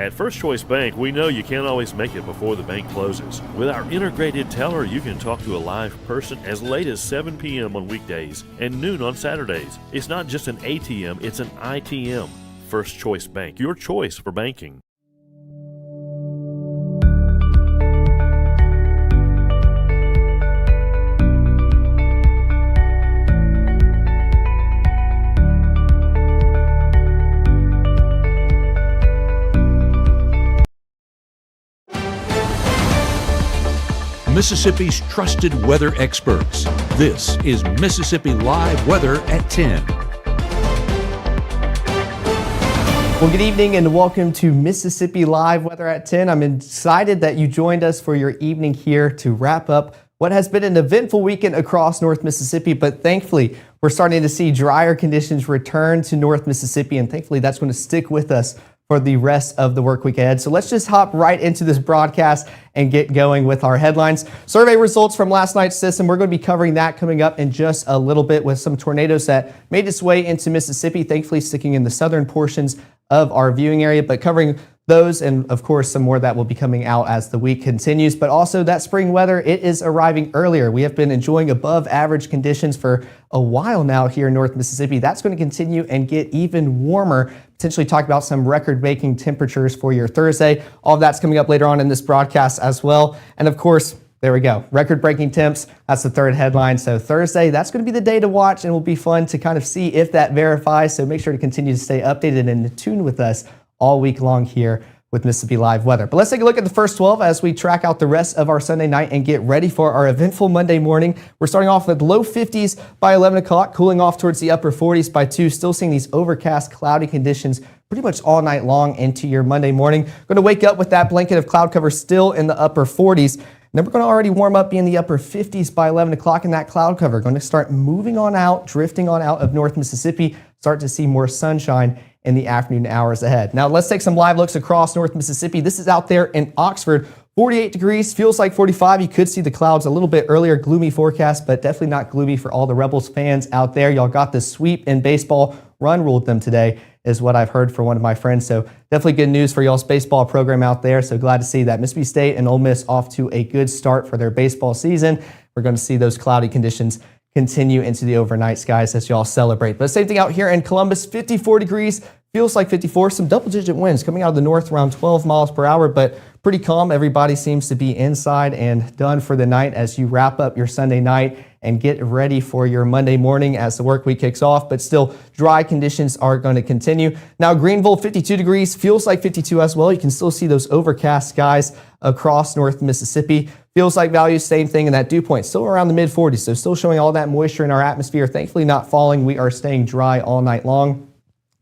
At First Choice Bank, we know you can't always make it before the bank closes. With our integrated teller, you can talk to a live person as late as 7 p.m. on weekdays and noon on Saturdays. It's not just an ATM, it's an ITM. First Choice Bank, your choice for banking. Mississippi's trusted weather experts. This is Mississippi Live Weather at 10. Well, good evening and welcome to Mississippi Live Weather at 10. I'm excited that you joined us for your evening here to wrap up what has been an eventful weekend across North Mississippi, but thankfully we're starting to see drier conditions return to North Mississippi, and thankfully that's going to stick with us for the rest of the work week ahead. So let's just hop right into this broadcast and get going with our headlines. Survey results from last night's system. We're going to be covering that coming up in just a little bit with some tornadoes that made its way into Mississippi, thankfully sticking in the southern portions of our viewing area, but covering those and of course some more that will be coming out as the week continues. But also that spring weather, it is arriving earlier. We have been enjoying above average conditions for a while now here in North Mississippi. That's going to continue and get even warmer. Potentially talk about some record-breaking temperatures for your Thursday. All of that's coming up later on in this broadcast as well. And of course, there we go. Record-breaking temps. That's the third headline. So Thursday, that's going to be the day to watch, and it will be fun to kind of see if that verifies. So make sure to continue to stay updated and in tune with us all week long here with Mississippi Live Weather. But let's take a look at the first 12 as we track out the rest of our Sunday night and get ready for our eventful Monday morning. We're starting off with low 50s by 11 o'clock, cooling off towards the upper 40s by 2. Still seeing these overcast, cloudy conditions pretty much all night long into your Monday morning. Going to wake up with that blanket of cloud cover still in the upper 40s. Then we're going to already warm up, be in the upper 50s by 11 o'clock in that cloud cover. Going to start moving on out, drifting on out of North Mississippi, start to see more sunshine in the afternoon hours ahead. Now let's take some live looks across North Mississippi. This is out there in Oxford. 48 degrees, feels like 45. You could see the clouds a little bit earlier, gloomy forecast, but definitely not gloomy for all the Rebels fans out there. Y'all got the sweep in baseball. Run ruled them today is what I've heard from one of my friends. So definitely good news for y'all's baseball program out there. So glad to see that Mississippi State and Ole Miss off to a good start for their baseball season. We're going to see those cloudy conditions continue into the overnight skies as y'all celebrate. But same thing out here in Columbus, 54 degrees. Feels like 54, some double-digit winds coming out of the north around 12 miles per hour, but pretty calm. Everybody seems to be inside and done for the night as you wrap up your Sunday night and get ready for your Monday morning as the work week kicks off, but still dry conditions are going to continue. Now Greenville, 52 degrees, feels like 52 as well. You can still see those overcast skies across North Mississippi. Feels like values, same thing in that dew point, still around the mid-40s, so still showing all that moisture in our atmosphere. Thankfully not falling. We are staying dry all night long.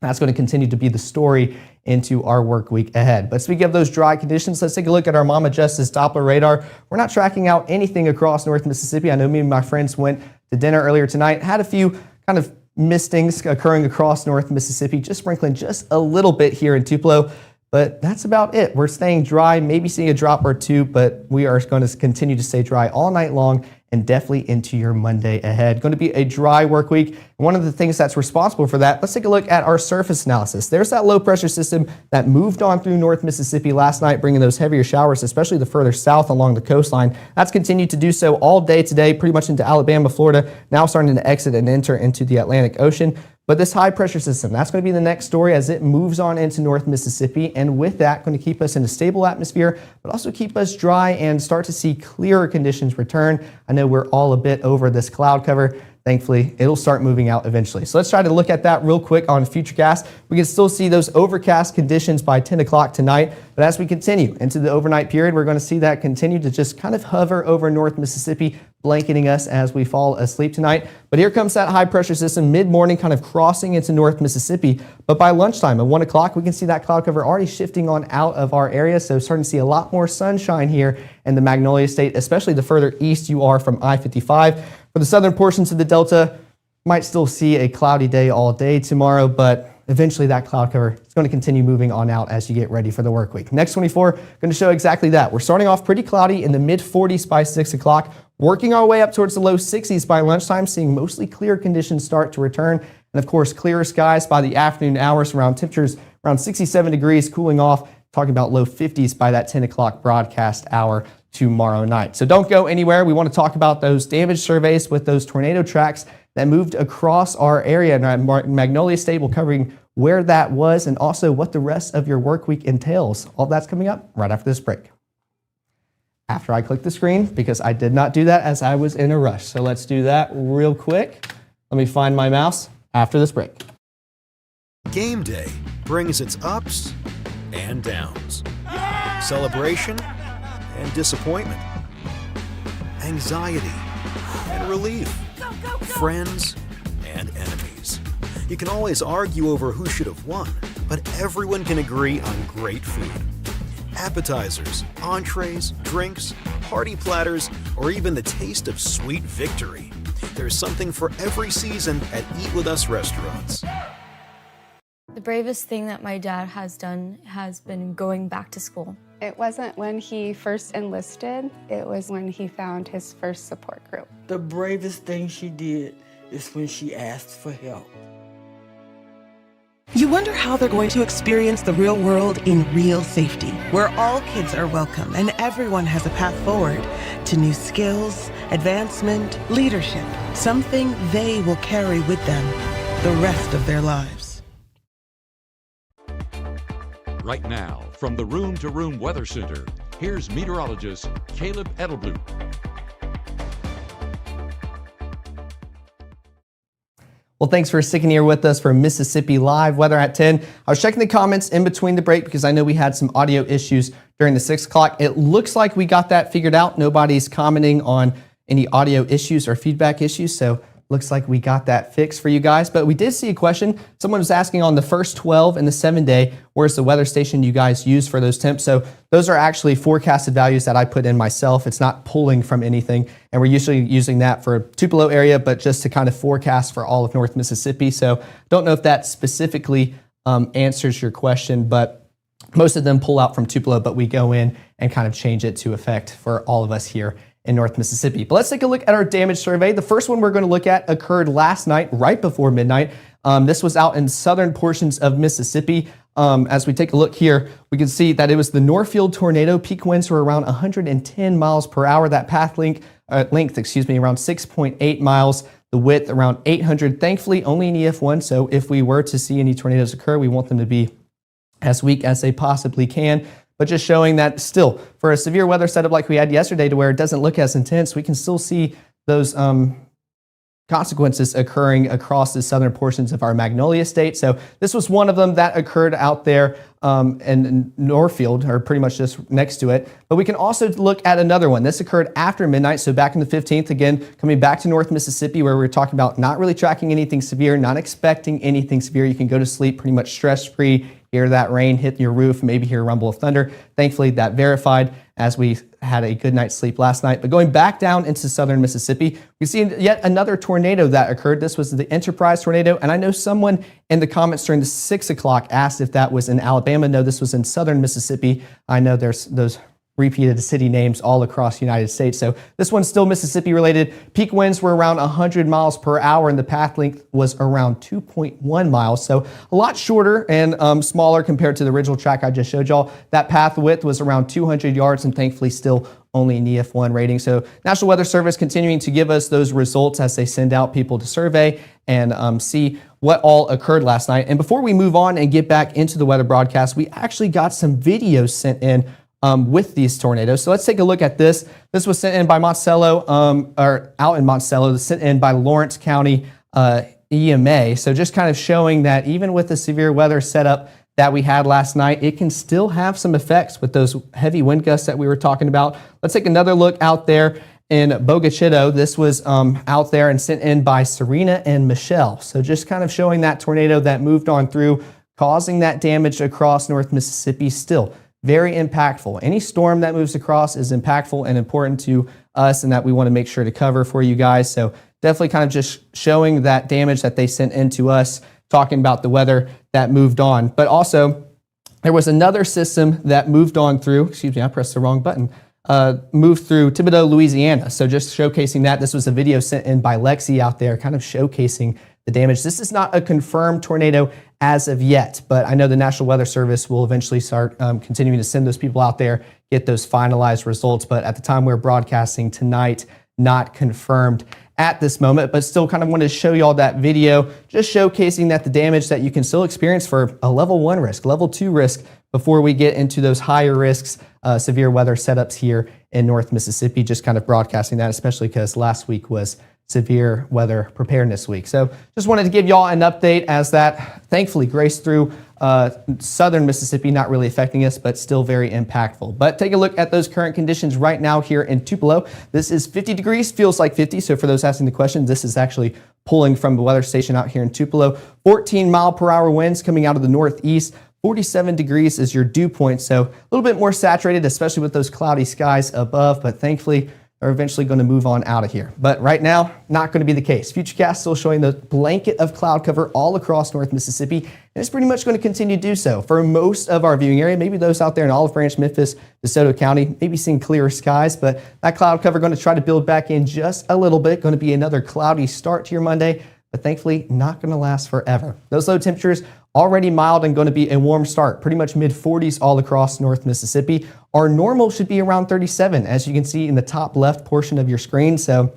That's going to continue to be the story into our work week ahead. But speaking of those dry conditions, let's take a look at our Mama Justice Doppler radar. We're not tracking out anything across North Mississippi. I know me and my friends went to dinner earlier tonight, had a few kind of mistings occurring across North Mississippi, just sprinkling just a little bit here in Tupelo. But that's about it. We're staying dry, maybe seeing a drop or two, but we are going to continue to stay dry all night long and definitely into your Monday ahead. Going to be a dry work week. And one of the things that's responsible for that, let's take a look at our surface analysis. There's that low pressure system that moved on through North Mississippi last night, bringing those heavier showers, especially the further south along the coastline. That's continued to do so all day today, pretty much into Alabama, Florida, now starting to exit and enter into the Atlantic Ocean. But this high pressure system, that's going to be the next story as it moves on into North Mississippi. And with that, going to keep us in a stable atmosphere, but also keep us dry and start to see clearer conditions return. I know we're all a bit over this cloud cover. Thankfully, it'll start moving out eventually. So let's try to look at that real quick on Futurecast. We can still see those overcast conditions by 10 o'clock tonight. But as we continue into the overnight period, we're going to see that continue to just kind of hover over North Mississippi, blanketing us as we fall asleep tonight. But here comes that high pressure system mid-morning kind of crossing into North Mississippi. But by lunchtime at 1 o'clock, we can see that cloud cover already shifting on out of our area. So starting to see a lot more sunshine here in the Magnolia State, especially the further east you are from I-55. For the southern portions of the Delta, might still see a cloudy day all day tomorrow, but eventually that cloud cover is going to continue moving on out as you get ready for the work week. Next 24, going to show exactly that. We're starting off pretty cloudy in the mid-40s by 6 o'clock, working our way up towards the low 60s by lunchtime, seeing mostly clear conditions start to return. And of course, clearer skies by the afternoon hours around temperatures around 67 degrees, cooling off talking about low 50s by that 10 o'clock broadcast hour tomorrow night. So don't go anywhere. We want to talk about those damage surveys with those tornado tracks that moved across our area in our Magnolia State. We're covering where that was and also what the rest of your work week entails. All that's coming up right after this break. After I click the screen, because I did not do that as I was in a rush. So let's do that real quick. Let me find my mouse after this break. Game day brings its ups and downs. Celebration and disappointment. Anxiety and relief. Friends and enemies. You can always argue over who should have won, but everyone can agree on great food. Appetizers, entrees, drinks, party platters, or even the taste of sweet victory. There's something for every season at Eat With Us restaurants. The bravest thing that my dad has done has been going back to school. It wasn't when he first enlisted, it was when he found his first support group. The bravest thing she did is when she asked for help. You wonder how they're going to experience the real world in real safety, where all kids are welcome and everyone has a path forward to new skills, advancement, leadership, something they will carry with them the rest of their lives. Right now, from the Room to Room Weather Center, here's meteorologist Caleb Edelblut. Well, thanks for sticking here with us for Mississippi Live Weather at 10. I was checking the comments in between the break because I know we had some audio issues during the 6 o'clock. It looks like we got that figured out. Nobody's commenting on any audio issues or feedback issues, so looks like we got that fixed for you guys. But we did see a question. Someone was asking on the first 12 and the 7-day, where's the weather station you guys use for those temps? So those are actually forecasted values that I put in myself. It's not pulling from anything. And we're usually using that for Tupelo area, but just to kind of forecast for all of North Mississippi. So don't know if that specifically answers your question, but most of them pull out from Tupelo, but we go in and kind of change it to effect for all of us here in North Mississippi. But let's take a look at our damage survey. The first one we're going to look at occurred last night, right before midnight. This was out in southern portions of Mississippi. As we take a look here, we can see that it was the Norfield tornado. Peak winds were around 110 miles per hour. That path length, around 6.8 miles. The width around 800. Thankfully, only an EF1. So if we were to see any tornadoes occur, we want them to be as weak as they possibly can. But just showing that still, for a severe weather setup like we had yesterday to where it doesn't look as intense, we can still see those consequences occurring across the southern portions of our Magnolia State. So this was one of them that occurred out there in Norfield, or pretty much just next to it. But we can also look at another one. This occurred after midnight, so back in the 15th, again, coming back to North Mississippi, where we're talking about not really tracking anything severe, not expecting anything severe. You can go to sleep pretty much stress-free, hear that rain hit your roof, maybe hear a rumble of thunder. Thankfully, that verified as we had a good night's sleep last night. But going back down into southern Mississippi, we see yet another tornado that occurred. This was the Enterprise tornado. And I know someone in the comments during the 6 o'clock asked if that was in Alabama. No, this was in southern Mississippi. I know there's those repeated city names all across the United States. So this one's still Mississippi related. Peak winds were around 100 miles per hour and the path length was around 2.1 miles. So a lot shorter and smaller compared to the original track I just showed y'all. That path width was around 200 yards and thankfully still only an EF1 rating. So National Weather Service continuing to give us those results as they send out people to survey and see what all occurred last night. And before we move on and get back into the weather broadcast, we actually got some videos sent in with these tornadoes. So let's take a look at this. This was sent in by Monticello, or out in Monticello, sent in by Lawrence County EMA. So just kind of showing that even with the severe weather setup that we had last night, it can still have some effects with those heavy wind gusts that we were talking about. Let's take another look out there in Bogue Chitto. This was out there and sent in by Serena and Michelle. So just kind of showing that tornado that moved on through, causing that damage across North Mississippi. Still very impactful. Any storm that moves across is impactful and important to us, and that we want to make sure to cover for you guys. So definitely kind of just showing that damage that they sent in to us, talking about the weather that moved on. But also, there was another system that moved on through, excuse me, I pressed the wrong button, moved through Thibodaux, Louisiana. So just showcasing that. This was a video sent in by Lexi out there, kind of showcasing the damage. This is not a confirmed tornado as of yet, but I know the National Weather Service will eventually start continuing to send those people out there, get those finalized results. But at the time we're broadcasting tonight, not confirmed at this moment, but still kind of wanted to show you all that video, just showcasing that the damage that you can still experience for a level 1 risk, level 2 risk, before we get into those higher risks, severe weather setups here in North Mississippi, just kind of broadcasting that, especially because last week was severe weather preparedness week. So just wanted to give y'all an update as that thankfully graced through southern Mississippi, not really affecting us, but still very impactful. But take a look at those current conditions right now here in Tupelo. This is 50 degrees, feels like 50. So for those asking the question, this is actually pulling from the weather station out here in Tupelo. 14-mile-per-hour winds coming out of the northeast. 47 degrees is your dew point, so a little bit more saturated, especially with those cloudy skies above, but thankfully they're eventually going to move on out of here. But right now, not going to be the case. Futurecast still showing the blanket of cloud cover all across North Mississippi, and it's pretty much going to continue to do so for most of our viewing area. Maybe those out there in Olive Branch, Memphis, DeSoto County, maybe seeing clearer skies, but that cloud cover going to try to build back in just a little bit. Going to be another cloudy start to your Monday, but thankfully not going to last forever. Those low temperatures already mild and going to be a warm start, pretty much mid-40s all across North Mississippi. Our normal should be around 37, as you can see in the top left portion of your screen. So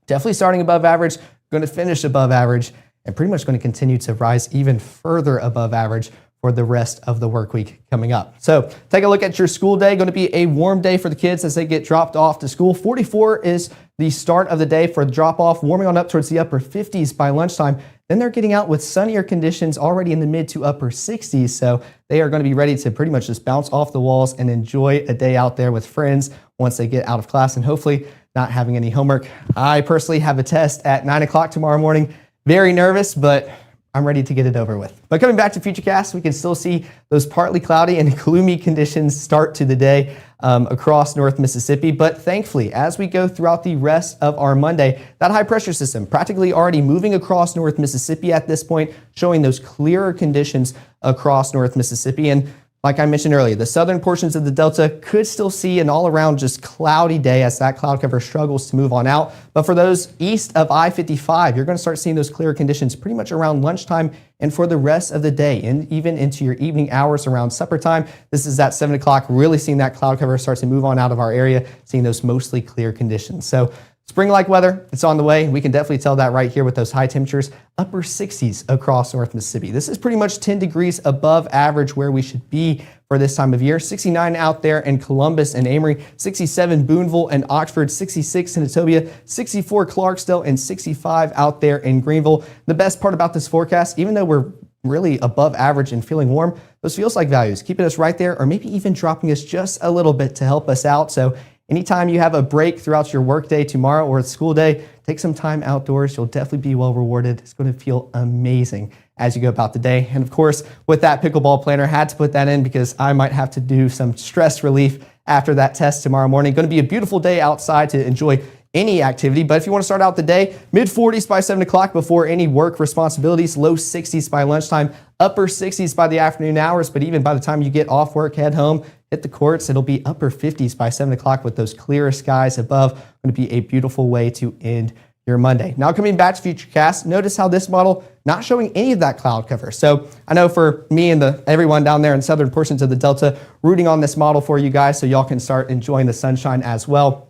definitely starting above average, going to finish above average, and pretty much going to continue to rise even further above average for the rest of the work week coming up. So take a look at your school day. Going to be a warm day for the kids as they get dropped off to school. 44 is the start of the day for the drop off, warming on up towards the upper 50s by lunchtime. Then they're getting out with sunnier conditions already in the mid to upper 60s. So they are going to be ready to pretty much just bounce off the walls and enjoy a day out there with friends once they get out of class and hopefully not having any homework. I personally have a test at 9 o'clock tomorrow morning. Very nervous, but I'm ready to get it over with. But coming back to Futurecast, we can still see those partly cloudy and gloomy conditions start to the day across North Mississippi. But thankfully, as we go throughout the rest of our Monday, that high pressure system practically already moving across North Mississippi at this point, showing those clearer conditions across North Mississippi. And like I mentioned earlier, the southern portions of the Delta could still see an all-around just cloudy day as that cloud cover struggles to move on out. But for those east of I-55, you're going to start seeing those clearer conditions pretty much around lunchtime and for the rest of the day, and even into your evening hours around supper time. This is at 7 o'clock, really seeing that cloud cover start to move on out of our area, seeing those mostly clear conditions. So spring-like weather, it's on the way. We can definitely tell that right here with those high temperatures, upper 60s across North Mississippi. This is pretty much 10 degrees above average where we should be for this time of year. 69 out there in Columbus and Amory, 67 Boonville and Oxford, 66 Senatobia, 64 Clarksdale, and 65 out there in Greenville. The best part about this forecast, even though we're really above average and feeling warm, those feels-like values keeping us right there or maybe even dropping us just a little bit to help us out. So anytime you have a break throughout your workday tomorrow or school day, take some time outdoors. You'll definitely be well rewarded. It's going to feel amazing as you go about the day. And of course, with that pickleball planner, had to put that in because I might have to do some stress relief after that test tomorrow morning. Going to be a beautiful day outside to enjoy any activity. But if you want to start out the day, mid 40s by 7 o'clock before any work responsibilities, low 60s by lunchtime, upper 60s by the afternoon hours. But even by the time you get off work, head home, hit the courts, it'll be upper 50s by 7 o'clock with those clearer skies above. Going to be a beautiful way to end your Monday. Now coming back to Futurecast, notice how this model not showing any of that cloud cover. So I know for me and everyone down there in southern portions of the Delta, rooting on this model for you guys so y'all can start enjoying the sunshine as well,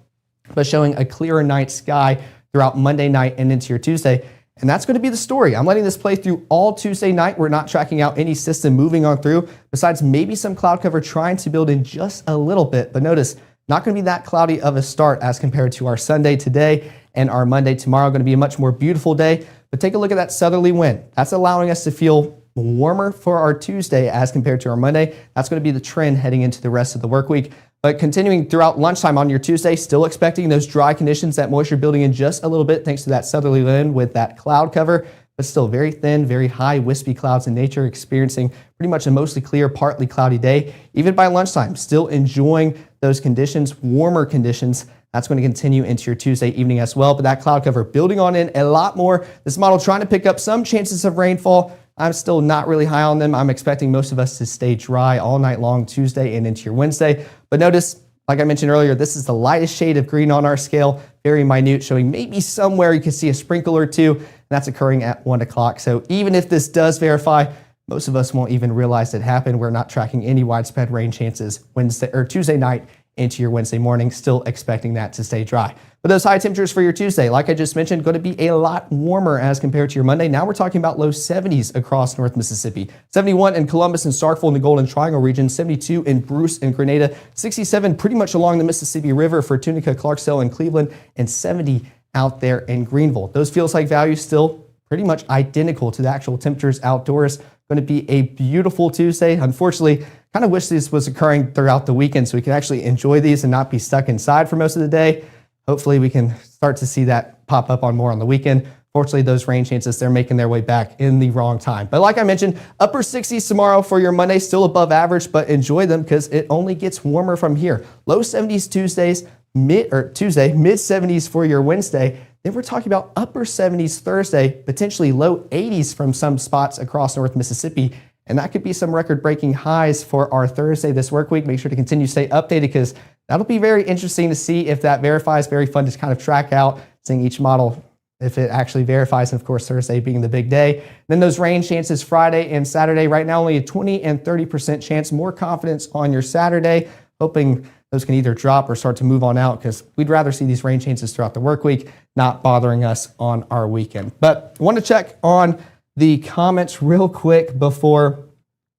but showing a clearer night sky throughout Monday night and into your Tuesday. And that's going to be the story. I'm letting this play through all Tuesday night. We're not tracking out any system moving on through, besides maybe some cloud cover trying to build in just a little bit. But notice, not going to be that cloudy of a start as compared to our Sunday today and our Monday tomorrow. Going to be a much more beautiful day. But take a look at that southerly wind. That's allowing us to feel warmer for our Tuesday as compared to our Monday. That's going to be the trend heading into the rest of the work week. But continuing throughout lunchtime on your Tuesday, still expecting those dry conditions, that moisture building in just a little bit thanks to that southerly wind with that cloud cover, but still very thin, very high wispy clouds in nature, experiencing pretty much a mostly clear, partly cloudy day. Even by lunchtime, still enjoying those conditions, warmer conditions. That's going to continue into your Tuesday evening as well. But that cloud cover building on in a lot more. This model trying to pick up some chances of rainfall. I'm still not really high on them. I'm expecting most of us to stay dry all night long Tuesday and into your Wednesday. But notice Like I mentioned earlier, this is the lightest shade of green on our scale, very minute, showing maybe somewhere you can see a sprinkle or two, and that's occurring at 1 o'clock. So even if this does verify, most of us won't even realize it happened. We're not tracking any widespread rain chances Wednesday or Tuesday night into your Wednesday morning, still expecting that to stay dry. But those high temperatures for your Tuesday, like I just mentioned, going to be a lot warmer as compared to your Monday. Now we're talking about low 70s across North Mississippi. 71 in Columbus and Starkville in the Golden Triangle region, 72 in Bruce and Grenada, 67 pretty much along the Mississippi River for Tunica, Clarksdale, and Cleveland, and 70 out there in Greenville. Those feels like values still pretty much identical to the actual temperatures outdoors. Going to be a beautiful Tuesday. Unfortunately, kind of wish this was occurring throughout the weekend so we can actually enjoy these and not be stuck inside for most of the day. Hopefully we can start to see that pop up on more on the weekend. Fortunately, those rain chances, they're making their way back in the wrong time. But like I mentioned, upper 60s tomorrow for your Monday, still above average, but enjoy them because it only gets warmer from here. Low 70s Tuesday, mid 70s for your Wednesday. Then we're talking about upper 70s Thursday, potentially low 80s from some spots across North Mississippi. And that could be some record-breaking highs for our Thursday this work week. Make sure to continue to stay updated because that'll be very interesting to see if that verifies. Very fun to kind of track out, seeing each model if it actually verifies. And of course, Thursday being the big day. Then those rain chances Friday and Saturday. Right now, only a 20 and 30% chance. More confidence on your Saturday. Hoping those can either drop or start to move on out because we'd rather see these rain chances throughout the work week, not bothering us on our weekend. But I want to check on the comments real quick before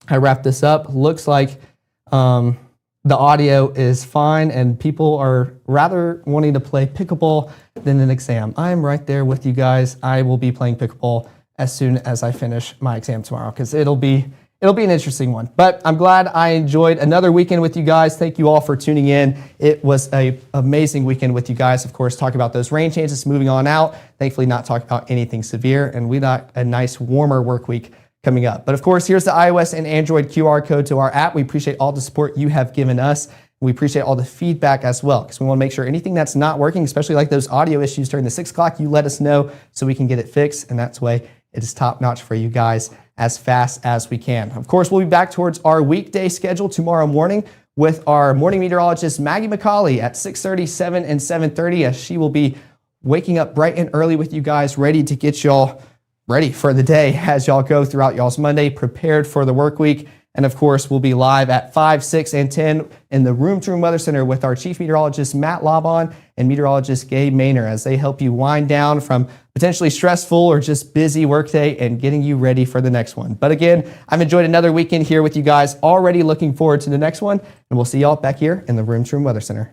I wrap this up. Looks like the audio is fine and people are rather wanting to play pickleball than an exam. I'm right there with you guys. I will be playing pickleball as soon as I finish my exam tomorrow because it'll be an interesting one. But I'm glad I enjoyed another weekend with you guys. Thank you all for tuning in. It was an amazing weekend with you guys. Of course, talking about those rain chances moving on out. Thankfully, not talking about anything severe. And we got a nice warmer work week coming up. But of course, here's the iOS and Android QR code to our app. We appreciate all the support you have given us. We appreciate all the feedback as well because we want to make sure anything that's not working, especially like those audio issues during the 6 o'clock, you let us know so we can get it fixed. And that's way it is top notch for you guys as fast as we can. Of course, we'll be back towards our weekday schedule tomorrow morning with our morning meteorologist, Maggie McCauley, at 6:30, 7, and 7:30, as she will be waking up bright and early with you guys, ready to get y'all ready for the day as y'all go throughout y'all's Monday, prepared for the work week. And of course, we'll be live at 5, 6, and 10 in the Room to Room Weather Center with our Chief Meteorologist, Matt Laubon, and Meteorologist Gabe Maynor as they help you wind down from potentially stressful or just busy workday and getting you ready for the next one. But again, I've enjoyed another weekend here with you guys. Already looking forward to the next one. And we'll see y'all back here in the Room to Room Weather Center.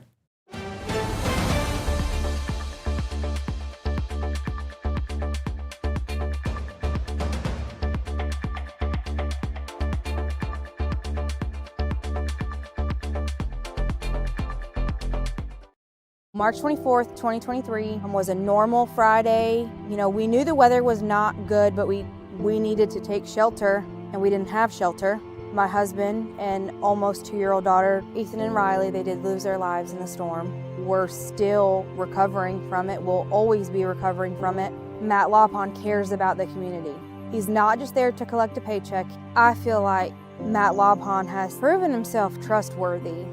March 24th, 2023 was a normal Friday. You know, we knew the weather was not good, but we needed to take shelter and we didn't have shelter. My husband and almost 2-year-old daughter, Ethan and Riley, they did lose their lives in the storm. We're still recovering from it. We'll always be recovering from it. Matt Laubon cares about the community. He's not just there to collect a paycheck. I feel like Matt Laubon has proven himself trustworthy